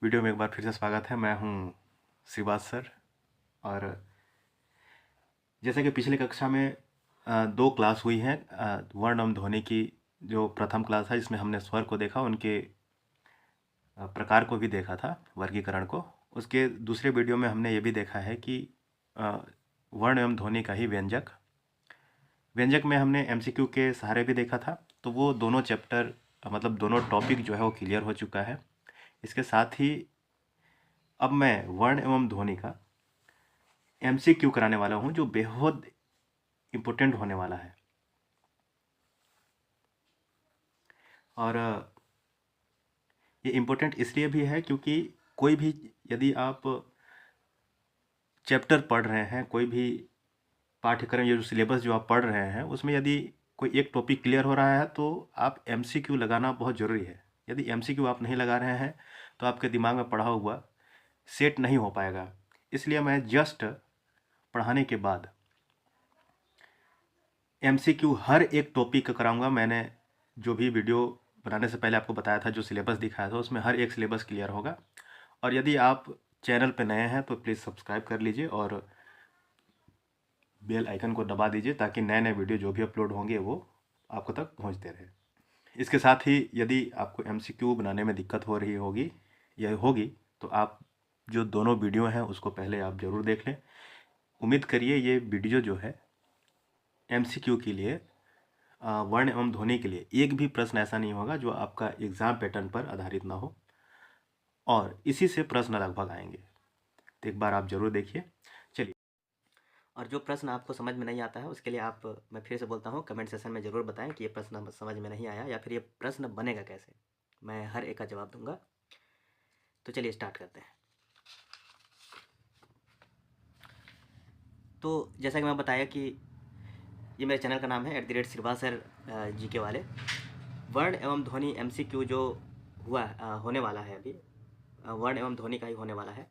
Video में एक बार फिर से स्वागत है। मैं हूं श्रीवास सर। और जैसे कि पिछली कक्षा में दो क्लास हुई हैं, वर्ण एवं ध्वनि की। जो प्रथम क्लास है जिसमें हमने स्वर को देखा, उनके प्रकार को भी देखा था, वर्गीकरण को। उसके दूसरे वीडियो में हमने ये भी देखा है कि वर्ण एवं ध्वनि का ही व्यंजक व्यंजक में हमने एमसीक्यू के सहारे भी देखा था। तो वो दोनों चैप्टर, मतलब दोनों टॉपिक जो है वो क्लियर हो चुका है। इसके साथ ही अब मैं वर्ण एवं ध्वनि का एमसीक्यू कराने वाला हूं, जो बेहद इम्पोर्टेंट होने वाला है। और ये इम्पोर्टेंट इसलिए भी है क्योंकि कोई भी, यदि आप चैप्टर पढ़ रहे हैं, कोई भी पाठ्यक्रम या जो सिलेबस जो आप पढ़ रहे हैं, उसमें यदि कोई एक टॉपिक क्लियर हो रहा है तो आप एमसीक्यू लगाना बहुत ज़रूरी है। यदि एमसीक्यू आप नहीं लगा रहे हैं तो आपके दिमाग में पढ़ा हुआ सेट नहीं हो पाएगा। इसलिए मैं जस्ट पढ़ाने के बाद एमसीक्यू हर एक टॉपिक का कराऊंगा। मैंने जो भी वीडियो बनाने से पहले आपको बताया था, जो सिलेबस दिखाया था, उसमें हर एक सिलेबस क्लियर होगा। और यदि आप चैनल पर नए हैं तो प्लीज़ सब्सक्राइब कर लीजिए और बेल आइकन को दबा दीजिए, ताकि नए नए वीडियो जो भी अपलोड होंगे वो आपको तक पहुंचते रहे। इसके साथ ही यदि आपको एमसीक्यू बनाने में दिक्कत हो रही होगी तो आप जो दोनों वीडियो हैं उसको पहले आप ज़रूर देख लें। उम्मीद करिए ये वीडियो जो है एमसीक्यू के लिए, वर्ण एवं ध्वनि के लिए, एक भी प्रश्न ऐसा नहीं होगा जो आपका एग्ज़ाम पैटर्न पर आधारित ना हो, और इसी से प्रश्न लगभग आएंगे। तो एक बार आप ज़रूर देखिए। चलिए, और जो प्रश्न आपको समझ में नहीं आता है उसके लिए आप, मैं फिर से बोलता हूँ, कमेंट सेशन में ज़रूर बताएं कि ये प्रश्न समझ में नहीं आया या फिर ये प्रश्न बनेगा कैसे। मैं हर एक का जवाब दूंगा। तो चलिए स्टार्ट करते हैं। तो जैसा कि मैं बताया कि ये मेरे चैनल का नाम है @श्रीवास सर GK वाले। वर्ण एवं ध्वनि MCQ जो होने वाला है अभी, वर्ण एवं ध्वनि का ही होने वाला है।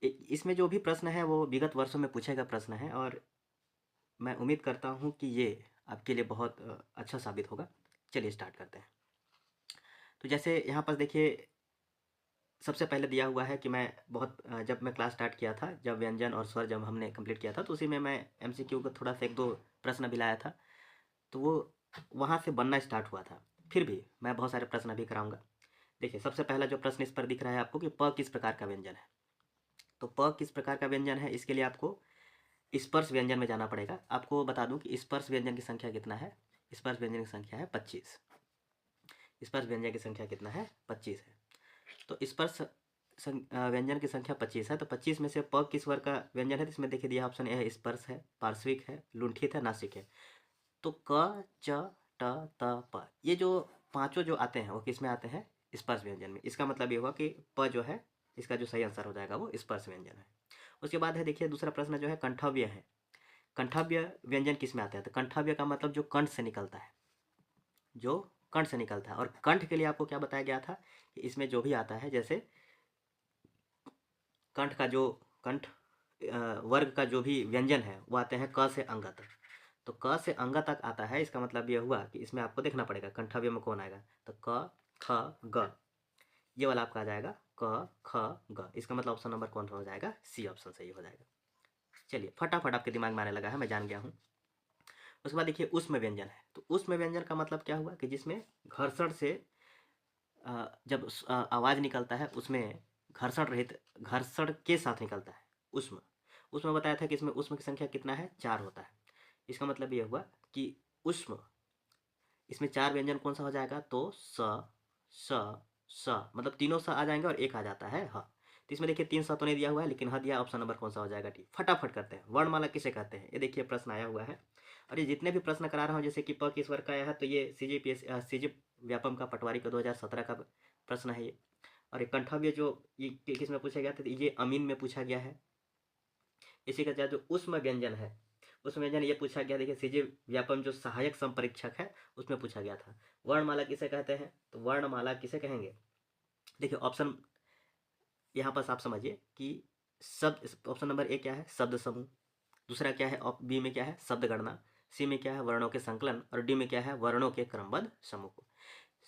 इसमें जो भी प्रश्न है वो विगत वर्षों में पूछे गए प्रश्न है, और मैं उम्मीद करता हूँ कि ये आपके लिए बहुत अच्छा साबित होगा। चलिए स्टार्ट करते हैं। तो जैसे यहाँ पर देखिए, सबसे पहले दिया हुआ है कि जब मैं क्लास स्टार्ट किया था, जब व्यंजन और स्वर जब हमने कंप्लीट किया था, तो उसी में मैं MCQ का थोड़ा सा एक दो प्रश्न भी लाया था। तो वो वहाँ से बनना स्टार्ट हुआ था। फिर भी मैं बहुत सारे प्रश्न अभी कराऊंगा। देखिए, सबसे पहला जो प्रश्न इस पर दिख रहा है आपको कि प किस प्रकार का व्यंजन है। तो प किस प्रकार का व्यंजन है, इसके लिए आपको स्पर्श व्यंजन में जाना पड़ेगा। आपको बता दूं कि स्पर्श व्यंजन की संख्या कितना है। स्पर्श व्यंजन की संख्या है 25। स्पर्श व्यंजन की संख्या कितना है, 25 है। तो स्पर्श व्यंजन की संख्या 25 है। तो 25 में से प किस वर्ग का व्यंजन है, तो इसमें देखिए दिया ऑप्शन ए है, स्पर्श है, पार्श्विक है, लुंठित है, नासिक है। तो क, च, ट, त, प, ये जो पांचों जो आते हैं वो किस में आते हैं, स्पर्श व्यंजन में। इसका मतलब ये हुआ कि प जो है, इसका जो सही आंसर हो जाएगा वो स्पर्श व्यंजन है। उसके बाद है, देखिए दूसरा प्रश्न जो है कंठव्य है। कंठव्य व्यंजन किस में आता है, तो कंठव्य का मतलब जो कंठ से निकलता है, जो कंठ से निकलता है। और कंठ के लिए आपको क्या बताया गया था कि इसमें जो भी आता है, जैसे कंठ वर्ग का जो भी व्यंजन है वो आते हैं क से अंग तक। तो क से अंग तक आता है, इसका मतलब ये हुआ कि इसमें आपको देखना पड़ेगा कंठव्य में कौन आएगा। तो क, ख, ग, ये वाला आपका आ जाएगा क, ख, ग। इसका मतलब ऑप्शन नंबर कौन हो जाएगा, सी ऑप्शन सही हो जाएगा। चलिए, फटाफट आपके दिमाग में आने लगा है, मैं जान गया हूँ। उसके बाद देखिए उष्म व्यंजन है। तो उष्म व्यंजन का मतलब क्या हुआ कि जिसमें घर्षण से जब आवाज़ निकलता है, उसमें घर्षण के साथ निकलता है। उष्म उसमें बताया था कि इसमें उष्म की संख्या कितना है, 4 होता है। इसका मतलब ये हुआ कि उष्म, इसमें 4 व्यंजन कौन सा हो जाएगा, तो स स, मतलब तीनों स आ जाएंगे और एक आ जाता है ह। तो इसमें देखिए 3 स तो नहीं दिया हुआ है, लेकिन ह दिया। ऑप्शन नंबर कौन सा हो जाएगा, डी। फटाफट करते हैं। वर्णमाला किसे कहते हैं, ये देखिए प्रश्न आया हुआ है। और ये जितने भी प्रश्न करा रहा हूँ, जैसे कि प किस वर्ग का आया है, तो ये CG व्यापम का, पटवारी का 2017 का प्रश्न है ये। और ये कंठव्य जो ये किस में पूछा गया था, ये अमीन में पूछा गया है। इसी के साथ जो उष्म व्यंजन है, उष्म व्यंजन ये पूछा गया, देखिए CG व्यापम जो सहायक संपरीक्षक है उसमें पूछा गया था। वर्णमाला किसे कहते हैं, तो वर्णमाला किसे कहेंगे, देखिए ऑप्शन यहाँ पर आप समझिए कि शब्द, ऑप्शन नंबर ए क्या है, शब्द समूह। दूसरा क्या है, बी में क्या है, शब्द गणना। सी में क्या है, वर्णों के संकलन। और डी में क्या है, वर्णों के क्रमबद्ध समूह को।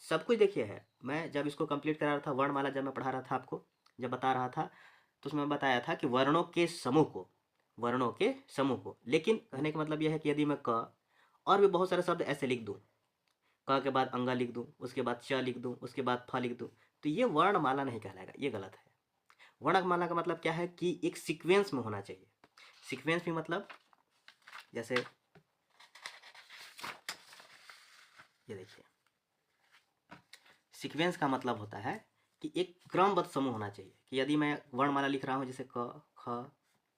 सब कुछ देखिए है। मैं जब इसको कंप्लीट करा रहा था, वर्णमाला जब मैं पढ़ा रहा था आपको, जब बता रहा था, तो उसमें बताया था कि वर्णों के समूह को, लेकिन कहने का मतलब यह है कि यदि मैं क और भी बहुत सारे शब्द ऐसे लिख दूँ, क के बाद अंगा लिख दूँ, उसके बाद च लिख दूँ, उसके बाद फ लिख दूँ, तो ये वर्णमाला नहीं कहलाएगा, ये गलत है। वर्णमाला का मतलब क्या है कि एक सीक्वेंस में होना चाहिए। सीक्वेंस भी मतलब जैसे ये देखिए, सीक्वेंस का मतलब होता है कि एक क्रमबद्ध समूह होना चाहिए। कि यदि मैं वर्णमाला लिख रहा हूँ जैसे क ख,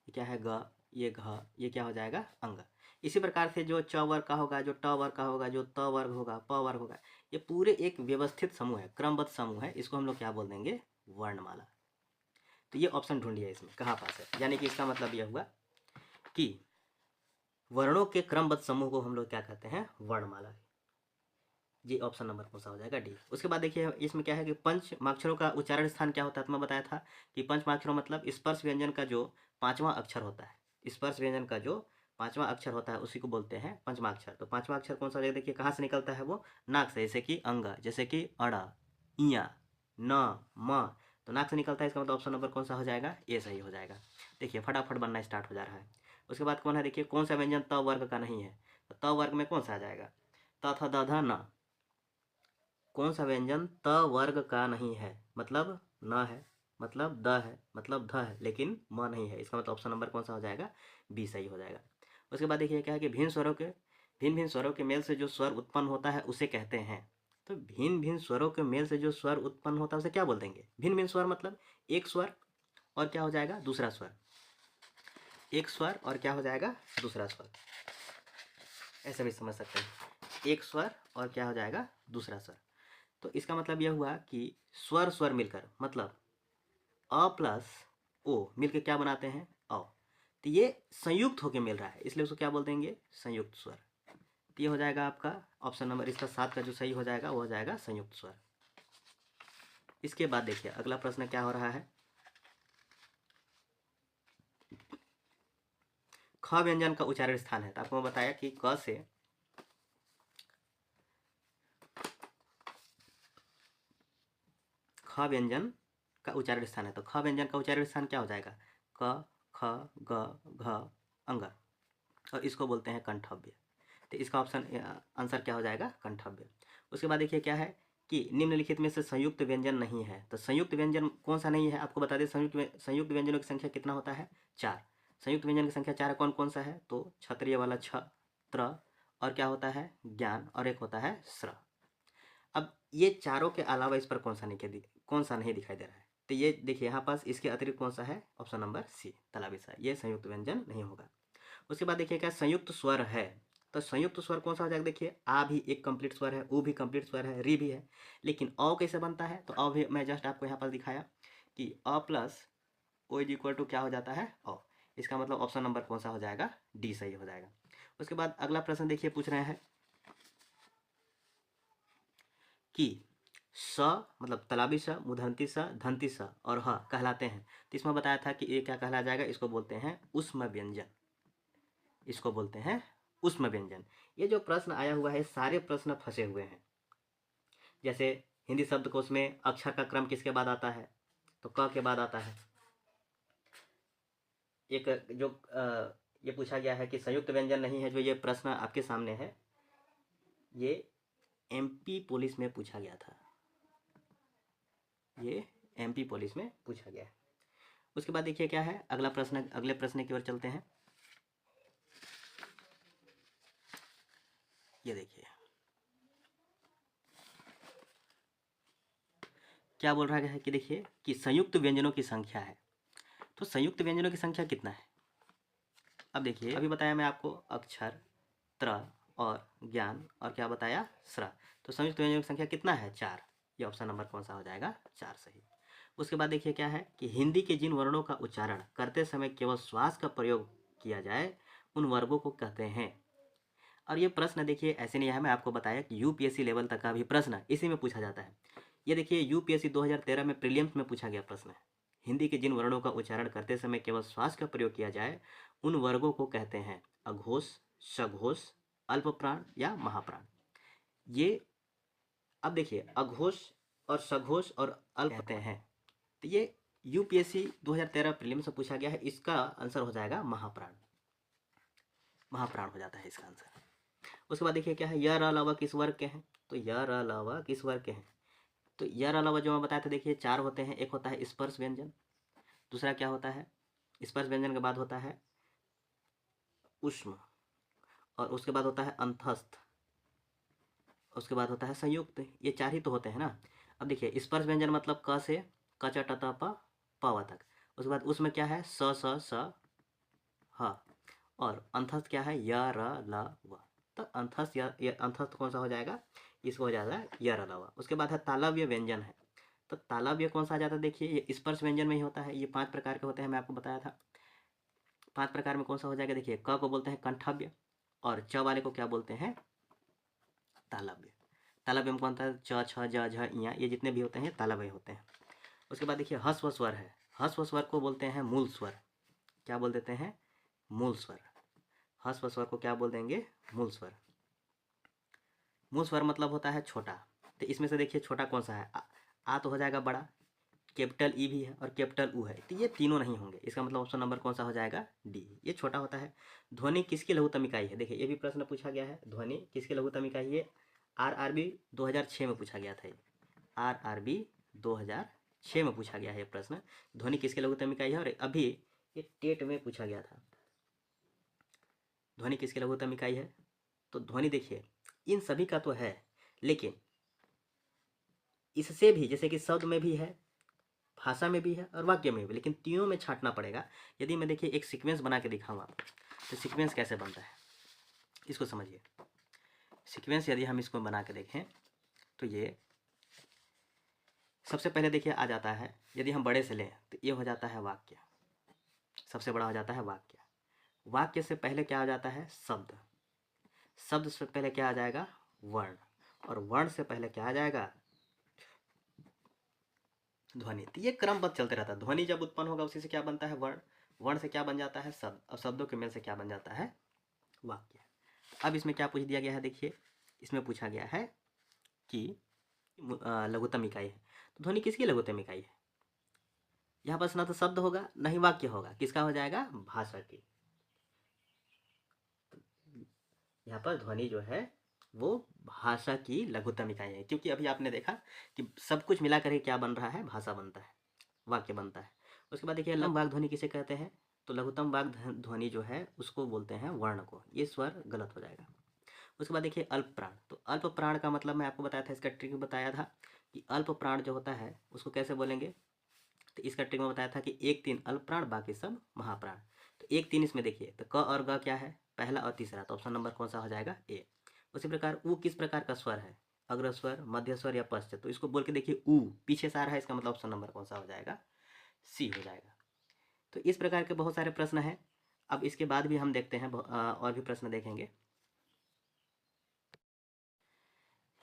ये क्या है ग, ये घ, ये क्या हो जाएगा अंग। इसी प्रकार से जो च वर्ग का होगा, जो ट वर्ग का होगा, जो त वर्ग होगा, प वर्ग होगा, ये पूरे एक व्यवस्थित समूह है, क्रमबद्ध समूह है। इसको हम लोग क्या बोल देंगे, वर्णमाला। तो ये ऑप्शन ढूंढिए इसमें कहाँ पास है। यानी कि इसका मतलब यह हुआ कि वर्णों के क्रमबद्ध समूह को हम लोग क्या कहते हैं, वर्णमाला। ये ऑप्शन नंबर कौन सा हो जाएगा, डी। उसके बाद देखिए इसमें क्या है कि पंचमाक्षरों का उच्चारण स्थान क्या होता है। तो मैं बताया था कि पंचमाक्षरों मतलब स्पर्श व्यंजन का जो पांचवा अक्षर होता है, स्पर्श व्यंजन का जो पांचवा अक्षर होता है उसी को बोलते हैं पंचमाक्षर। तो पांचवा अक्षर कौन सा हो जाएगा, देखिए कहाँ से निकलता है वो, नाक से। जैसे कि अंग, जैसे कि अड़ा, इया, न, म, तो नाक से निकलता है। इसका मतलब ऑप्शन नंबर कौन सा हो जाएगा, ए सही हो जाएगा। देखिए फटाफट बनना स्टार्ट हो जा रहा है। उसके बाद कौन है, देखिए कौन सा व्यंजन त वर्ग का नहीं है। तो त वर्ग में कौन सा आ जाएगा, त थ द ध न। कौन सा व्यंजन त वर्ग का नहीं है, मतलब न है, मतलब द है, मतलब ध है, लेकिन म नहीं है। इसका मतलब ऑप्शन नंबर कौन सा हो जाएगा, बी सही हो जाएगा। उसके बाद देखिए क्या है कि भिन्न भिन्न स्वरों के मेल से जो स्वर उत्पन्न होता है उसे कहते हैं। तो भिन्न भिन्न स्वरों के मेल से जो स्वर उत्पन्न होता है उसे क्या बोल देंगे, भिन्न भिन्न स्वर मतलब एक स्वर और क्या हो जाएगा, दूसरा स्वर। एक स्वर और क्या हो जाएगा, दूसरा स्वर। ऐसे भी समझ सकते हैं, एक स्वर और क्या हो जाएगा, दूसरा स्वर। तो इसका मतलब यह हुआ कि स्वर स्वर मिलकर, मतलब अ प्लस ओ मिलकर क्या बनाते हैं, अ। तो ये संयुक्त होकर मिल रहा है, इसलिए उसको क्या बोल देंगे, संयुक्त स्वर। तो ये हो जाएगा आपका ऑप्शन नंबर, इसका 7 का जो सही हो जाएगा वो हो जाएगा संयुक्त स्वर। इसके बाद देखिए अगला प्रश्न क्या हो रहा है, ख व्यंजन का उच्चारण स्थान है। तो आपको मैं बताया कि क से ख व्यंजन का उच्चारण स्थान है। तो ख व्यंजन का उच्चारण स्थान क्या हो जाएगा, क, ख, ग, घ, अंग, और इसको बोलते हैं कंठव्य। तो इसका ऑप्शन आंसर क्या हो जाएगा, कंठव्य। उसके बाद देखिए क्या है कि निम्नलिखित में से संयुक्त व्यंजन नहीं है। तो संयुक्त व्यंजन कौन सा नहीं है, आपको बता दें संयुक्त व्यंजनों की संख्या कितना होता है, 4। संयुक्त व्यंजन की संख्या 4 कौन कौन सा है, तो क्षत्रिय वाला छ, त्र, और क्या होता है ज्ञान, और एक होता है स्र। अब ये चारों के अलावा इस पर कौन सा नहीं दिखाई दे रहा है। तो ये देखिए यहाँ पास इसके अतिरिक्त कौन सा है, ऑप्शन नंबर सी, तलाबी सा, ये संयुक्त व्यंजन नहीं होगा। उसके बाद देखिए क्या संयुक्त स्वर है। तो संयुक्त स्वर कौन सा हो जाएगा, देखिए आ भी एक कंप्लीट स्वर है, ऊ भी कंप्लीट स्वर है, री भी है, लेकिन अ कैसे बनता है। तो अ भी मैं जस्ट आपको यहाँ पर दिखाया कि a plus o is equal to क्या हो जाता है, अ। इसका मतलब ऑप्शन नंबर कौन सा हो जाएगा, डी सही हो जाएगा। उसके बाद अगला प्रश्न देखिए पूछ रहे हैं कि स मतलब तलाबी स, मुधंती स, धंती स और ह कहलाते हैं। तो इसमें बताया था कि ये क्या कहला जाएगा, इसको बोलते हैं उष्म व्यंजन, इसको बोलते हैं उष्म व्यंजन। ये जो प्रश्न आया हुआ है सारे प्रश्न फंसे हुए हैं। जैसे हिंदी शब्दकोश में अक्षर का क्रम किसके बाद आता है, तो क के बाद आता है। एक जो ये पूछा गया है कि संयुक्त व्यंजन नहीं है, जो ये प्रश्न आपके सामने है, ये एमपी पुलिस में पूछा गया था, ये एमपी पुलिस में पूछा गया है। उसके बाद देखिए क्या है अगला प्रश्न, अगले प्रश्न की ओर चलते हैं। ये देखिए क्या बोल रहा है कि देखिए कि संयुक्त व्यंजनों की संख्या है। तो संयुक्त व्यंजनों की संख्या कितना है, अब देखिए अभी बताया मैं आपको अक्षर, त्र और ज्ञान और क्या बताया, स्र। तो संयुक्त व्यंजनों की संख्या कितना है, 4। ये ऑप्शन नंबर कौन सा हो जाएगा, 4 सही। उसके बाद देखिए क्या है कि हिंदी के जिन वर्णों का उच्चारण करते समय केवल श्वास का प्रयोग किया जाए उन वर्गों को कहते हैं। और ये प्रश्न देखिए ऐसे नहीं है, मैं आपको बताया कि यूपीएससी लेवल तक का भी प्रश्न इसी में पूछा जाता है। ये देखिए यूपीएससी 2013 में प्रीलिम्स में पूछा गया प्रश्न है, हिंदी के जिन वर्णों का उच्चारण करते समय केवल श्वास का प्रयोग किया जाए उन वर्गों को कहते हैं अघोष, सघोष, अल्प प्राण या महाप्राण। ये अब देखिए अघोष और सघोष और अल्प कहते हैं। तो ये यूपीएससी 2013 प्रीलिम से पूछा गया है। इसका आंसर हो जाएगा महाप्राण। महाप्राण हो जाता है इसका आंसर। उसके बाद देखिए क्या है, य र अलावा किस वर्ग के हैं। तो य र अलावा किस वर्ग के हैं। तो य र अलावा जो मैं बताया था, देखिए 4 होते हैं। एक होता है स्पर्श व्यंजन, दूसरा क्या होता है, स्पर्श व्यंजन के बाद होता है उष्म, और उसके बाद होता है अंतस्थ, उसके बाद होता है संयुक्त। ये 4 ही तो होते हैं ना। अब देखिए स्पर्श व्यंजन मतलब क से क च ट त प प व तक। उसके बाद उसमें क्या है, स स ह, और अंतस्थ क्या है, य र ल व। तो अंतस्थ या अंतस्थ कौन सा हो जाएगा, इसको हो जाएगा य र ल व। उसके बाद है तालव्य व्यंजन है। तो तालव्य कौन सा आ जाता है, देखिए ये स्पर्श व्यंजन में ही होता है। ये 5 प्रकार के होते हैं, मैं आपको बताया था। 5 प्रकार में कौन सा हो जाएगा, देखिए क को बोलते हैं कंठव्य, और च वाले को क्या बोलते हैं, तालव्य। तालव्य में कौन था, च छ ज झ इया, ये जितने भी होते हैं तालव्य होते हैं। उसके बाद देखिए ह्स्व स्वर है। ह्स्व स्वर को बोलते हैं मूल स्वर। क्या बोल देते हैं, मूल स्वर। ह्स्व स्वर को क्या बोल देंगे, मूल स्वर। मूल स्वर मतलब होता है छोटा। तो इसमें से देखिए छोटा कौन सा है, आ तो हो जाएगा बड़ा, कैपिटल ई भी है और कैपिटल ऊ है। तो ये तीनों नहीं होंगे। इसका मतलब ऑप्शन नंबर कौन सा हो जाएगा, डी। ये छोटा होता है। ध्वनि किसकी लघुत्तम इकाई है, देखिए ये भी प्रश्न पूछा गया है। ध्वनि किसकी लघुत्तम इकाई है, आरआरबी 2006 में पूछा गया था। आरआरबी 2006 में पूछा गया है ये प्रश्न। ध्वनि किसकी लघुत्तम इकाई है, और अभी ये टेट में पूछा गया था। ध्वनि किसकी लघुत्तम इकाई है। तो ध्वनि देखिए इन सभी का तो है, लेकिन इससे भी, जैसे कि शब्द में भी है, भाषा में भी है और वाक्य में भी, लेकिन तीनों में छांटना पड़ेगा। यदि मैं देखिए एक सीक्वेंस बना के दिखाऊँ आपको, तो सीक्वेंस कैसे बनता है इसको समझिए। सीक्वेंस यदि हम इसको बना के देखें तो ये सबसे पहले देखिए आ जाता है, यदि हम बड़े से लें तो ये हो जाता है वाक्य। सबसे बड़ा हो जाता है वाक्य। वाक्य से पहले क्या आ जाता है, शब्द। शब्द से पहले क्या आ जाएगा, वर्ण। और वर्ण से पहले क्या आ जाएगा, ध्वनि। तो ये क्रमबद्ध चलते रहता है। ध्वनि जब उत्पन्न होगा उसी से क्या बनता है, वर्ण। वर्ण से क्या बन जाता है, शब्द। और शब्दों के मेल से क्या बन जाता है, वाक्य। अब इसमें क्या पूछ दिया गया है, देखिए इसमें पूछा गया है कि लघुत्तम इकाई है। तो ध्वनि किसकी लघुत्तम इकाई है। यहाँ बस ना तो शब्द होगा ना ही वाक्य होगा, किसका हो जाएगा, भाषा की। यहाँ पर ध्वनि जो है वो भाषा की लघुत्तम इकाई है, क्योंकि अभी आपने देखा कि सब कुछ मिला करके क्या बन रहा है, भाषा बनता है, वाक्य बनता है। उसके बाद देखिए लघुत्तम वाग ध्वनि किसे कहते हैं। तो लघुत्तम वाग ध्वनि जो है उसको बोलते हैं वर्ण को। ये स्वर गलत हो जाएगा। उसके बाद देखिए अल्प प्राण। तो अल्प प्राण का मतलब मैं आपको बताया था, इसका ट्रिक बताया था कि अल्प प्राण जो होता है उसको कैसे बोलेंगे। तो इसका ट्रिक में बताया था कि 1-3 अल्प प्राण, बाकी सब महाप्राण। तो 1-3 इसमें देखिए, तो क और ग क्या है, पहला और तीसरा। तो ऑप्शन नंबर कौन सा हो जाएगा, ए। उसी प्रकार ऊ किस प्रकार का स्वर है, अग्र स्वर, मध्य स्वर या पश्च। तो इसको बोल के देखिए ऊ पीछे से आ रहा है, इसका मतलब ऑप्शन नंबर कौन सा हो जाएगा, सी हो जाएगा। तो इस प्रकार के बहुत सारे प्रश्न हैं। अब इसके बाद भी हम देखते हैं और भी प्रश्न देखेंगे।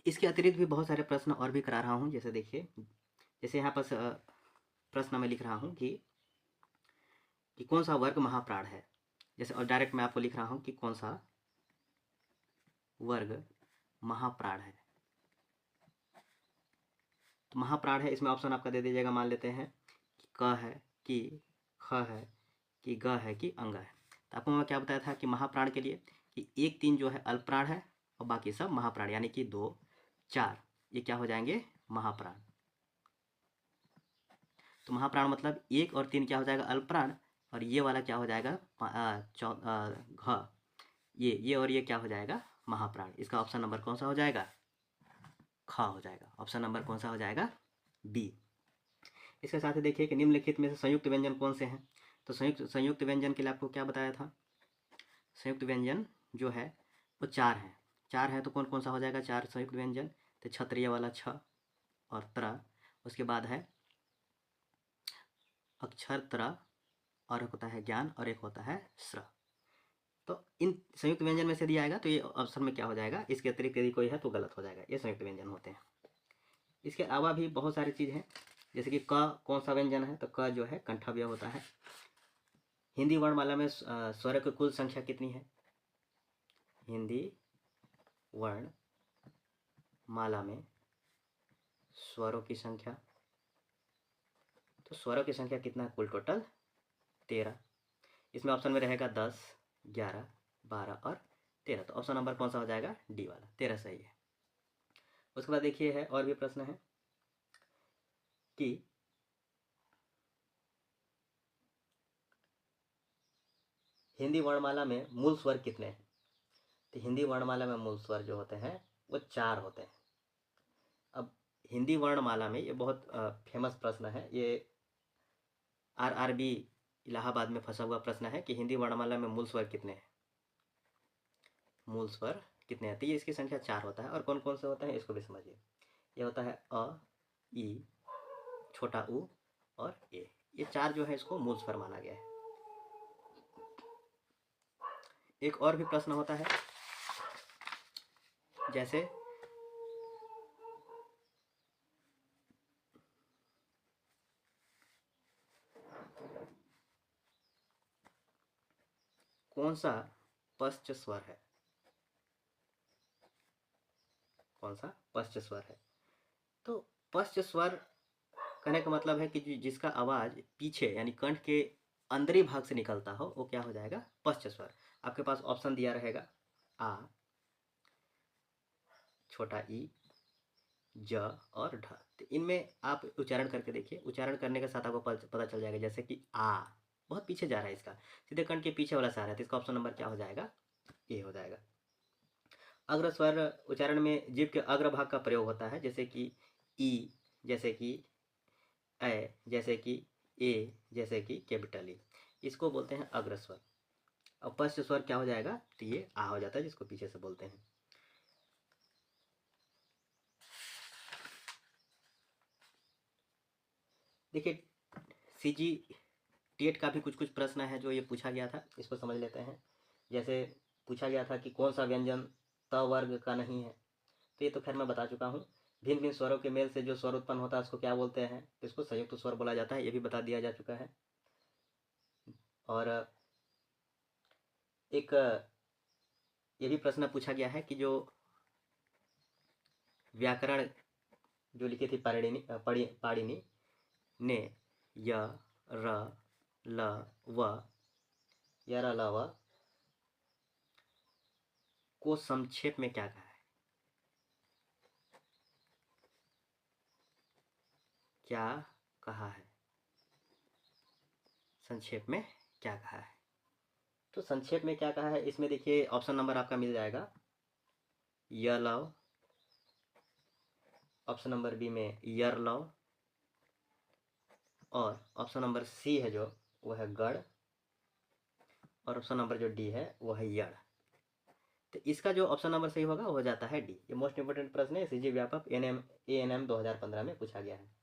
इसके अतिरिक्त भी बहुत सारे प्रश्न और भी करा रहा हूँ। जैसे देखिए, जैसे यहाँ पर प्रश्न में लिख रहा हूँ कि कौन सा वर्ग महाप्राण है। जैसे और डायरेक्ट मैं आपको लिख रहा हूँ कि कौन सा वर्ग महाप्राण है। तो महाप्राण है, इसमें ऑप्शन आपका दे दीजिएगा। मान लेते हैं कि क है, कि ख है, कि ग है, कि अंग है। तो आपको मैं क्या बताया था कि महाप्राण के लिए कि 1-3 जो है अल्प प्राण है और बाकी सब महाप्राण, यानी कि 2-4 ये क्या हो जाएंगे, महाप्राण। तो महाप्राण मतलब 1 और 3 क्या हो जाएगा, अल्प प्राण, और ये वाला क्या हो जाएगा, घ, ये और ये क्या हो जाएगा, महाप्राण। इसका ऑप्शन नंबर कौन सा हो जाएगा, ख हो जाएगा। ऑप्शन नंबर कौन सा हो जाएगा, बी। इसके साथ ही देखिए कि निम्नलिखित में से संयुक्त व्यंजन कौन से हैं। तो संयुक्त व्यंजन के लिए आपको क्या बताया था, संयुक्त व्यंजन जो है वो 4 हैं। 4 है तो कौन कौन सा हो जाएगा, 4 संयुक्त व्यंजन। तो क्षत्रिय वाला छ और त्र, उसके बाद है अक्षर त्र, और एक होता है ज्ञान, और एक होता है श्र। तो इन संयुक्त व्यंजन में से दिया आएगा तो ये ऑप्शन में क्या हो जाएगा, इसके अतिरिक्त यदि कोई है तो गलत हो जाएगा। ये संयुक्त व्यंजन होते हैं। इसके अलावा भी बहुत सारी चीज़ हैं, जैसे कि क कौन सा व्यंजन है। तो क जो है कंठव्य होता है। हिंदी वर्णमाला में स्वर की कुल संख्या कितनी है, हिंदी वर्ण माला में स्वरों की संख्या, तो स्वरों की संख्या कितना है कुल टोटल 13। इसमें ऑप्शन में रहेगा 10, 11, 12 और 13। तो ऑप्शन नंबर कौन सा हो जाएगा, डी वाला, 13 सही है। उसके बाद देखिए है और भी प्रश्न है कि हिंदी वर्णमाला में मूल स्वर कितने हैं। तो हिंदी वर्णमाला में मूल स्वर जो होते हैं वो 4 होते हैं। अब हिंदी वर्णमाला में ये बहुत फेमस प्रश्न है, ये आरआरबी इलाहाबाद में फंसा हुआ प्रश्न है कि हिंदी वर्णमाला में मूल स्वर कितने हैं, मूल स्वर कितने हैं। तो ये इसकी संख्या 4 होता है। और कौन कौन से होते हैं इसको भी समझिए। ये होता है अ, ई, छोटा ऊ और ए। ये 4 जो है इसको मूल स्वर माना गया है। एक और भी प्रश्न होता है, जैसे कौन सा पश्च स्वर है, कौन सा पश्च स्वर है। तो पश्च स्वर कहने का मतलब है कि जिसका आवाज पीछे यानी कंठ के अंदरी भाग से निकलता हो वो क्या हो जाएगा, पश्च स्वर। आपके पास ऑप्शन दिया रहेगा आ, छोटा ई, ज और ढ। तो इनमें आप उच्चारण करके देखिए, उच्चारण करने के साथ आपको पता चल जाएगा। जैसे कि आ बहुत पीछे जा रहा है, इसका सीधे कंठ के पीछे वाला सा रहा है, तो इसका ऑप्शन नंबर क्या हो जाएगा, ए हो जाएगा। अग्र स्वर उच्चारण में जीभ के अग्र भाग का प्रयोग होता है, जैसे कि ई, जैसे कि ए, जैसे कि ए, जैसे कि कैपिटल ई, इसको बोलते हैं अग्र स्वर। अब पश्च स्वर क्या हो जाएगा, तो ये आ हो जाता है, जिसको पीछे से बोलते हैं। देखिए सीजी टेट का भी कुछ कुछ प्रश्न है जो ये पूछा गया था, इसको समझ लेते हैं। जैसे पूछा गया था कि कौन सा व्यंजन त वर्ग का नहीं है। तो ये तो खैर मैं बता चुका हूँ। भिन्न भिन्न स्वरों के मेल से जो स्वर उत्पन्न होता है उसको क्या बोलते हैं, तो इसको संयुक्त स्वर बोला जाता है, ये भी बता दिया जा चुका है। और एक ये भी प्रश्न पूछा गया है कि जो व्याकरण जो लिखी थी पाणिनि ने य, र, ल, व, य, र, ल, व को संक्षेप में क्या कहा है, क्या कहा है, संक्षेप में क्या कहा है। तो संक्षेप में क्या कहा है, इसमें देखिए ऑप्शन नंबर आपका मिल जाएगा य लव, ऑप्शन नंबर बी में यर लव, और ऑप्शन नंबर सी है जो वो है गढ़, और ऑप्शन नंबर जो डी है वो है यड़। तो इसका जो ऑप्शन नंबर सही होगा वो हो जाता है डी। ये मोस्ट इंपोर्टेंट प्रश्न है, सीजी व्यापक ANM 2015 में पूछा गया है।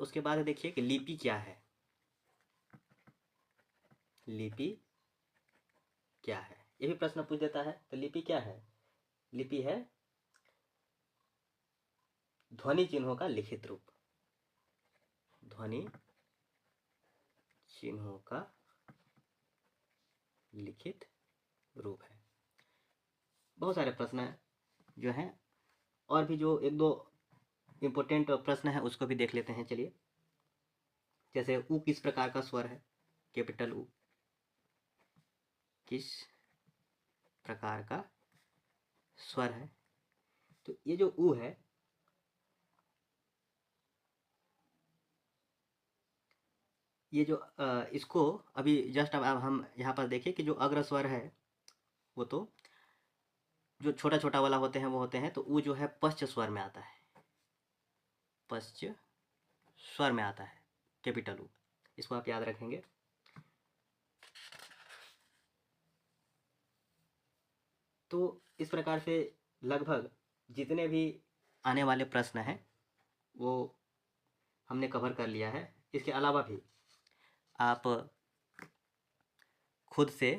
उसके बाद देखिए कि लिपि क्या है, लिपि क्या है, ये भी प्रश्न पूछ देता है। तो लिपि क्या है, लिपि है ध्वनि चिन्हों का लिखित रूप, ध्वनि चिन्हों का लिखित रूप है। बहुत सारे प्रश्न हैं जो हैं, और भी जो एक दो इम्पोर्टेंट प्रश्न है उसको भी देख लेते हैं, चलिए। जैसे ऊ किस प्रकार का स्वर है, कैपिटल ऊ किस प्रकार का स्वर है। तो ये जो ऊ है ये जो इसको अभी जस्ट अब हम यहाँ पर देखिए कि जो अग्र स्वर है वो तो जो छोटा छोटा वाला होते हैं वो होते हैं, तो ऊ जो है पश्च स्वर में आता है, पश्च स्वर में आता है कैपिटल ऊ, इसको आप याद रखेंगे। तो इस प्रकार से लगभग जितने भी आने वाले प्रश्न हैं वो हमने कवर कर लिया है। इसके अलावा भी आप खुद से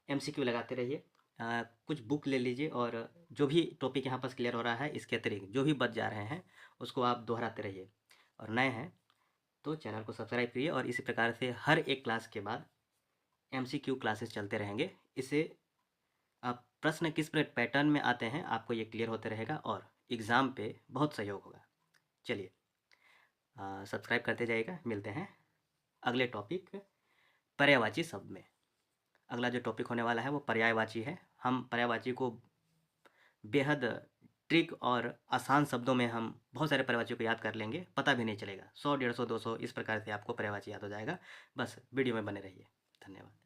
MCQ लगाते रहिए। कुछ बुक ले लीजिए और जो भी टॉपिक यहाँ पर क्लियर हो रहा है इसके अतिरिक्त जो भी बच जा रहे हैं उसको आप दोहराते रहिए। और नए हैं तो चैनल को सब्सक्राइब करिए, और इसी प्रकार से हर एक क्लास के बाद MCQ क्लासेस चलते रहेंगे। इससे आप प्रश्न किस पैटर्न में आते हैं आपको ये क्लियर होते रहेगा और एग्ज़ाम पे बहुत सहयोग होगा। चलिए सब्सक्राइब करते जाइएगा। मिलते हैं अगले टॉपिक पर्यायवाची शब्द में। अगला जो टॉपिक होने वाला है वो पर्यायवाची है। हम पर्यायवाची को बेहद ट्रिक और आसान शब्दों में हम बहुत सारे पर्यायवाचियों को याद कर लेंगे, पता भी नहीं चलेगा। 100, 150, 200 इस प्रकार से आपको पर्यायवाची याद हो जाएगा। बस वीडियो में बने रहिए। धन्यवाद।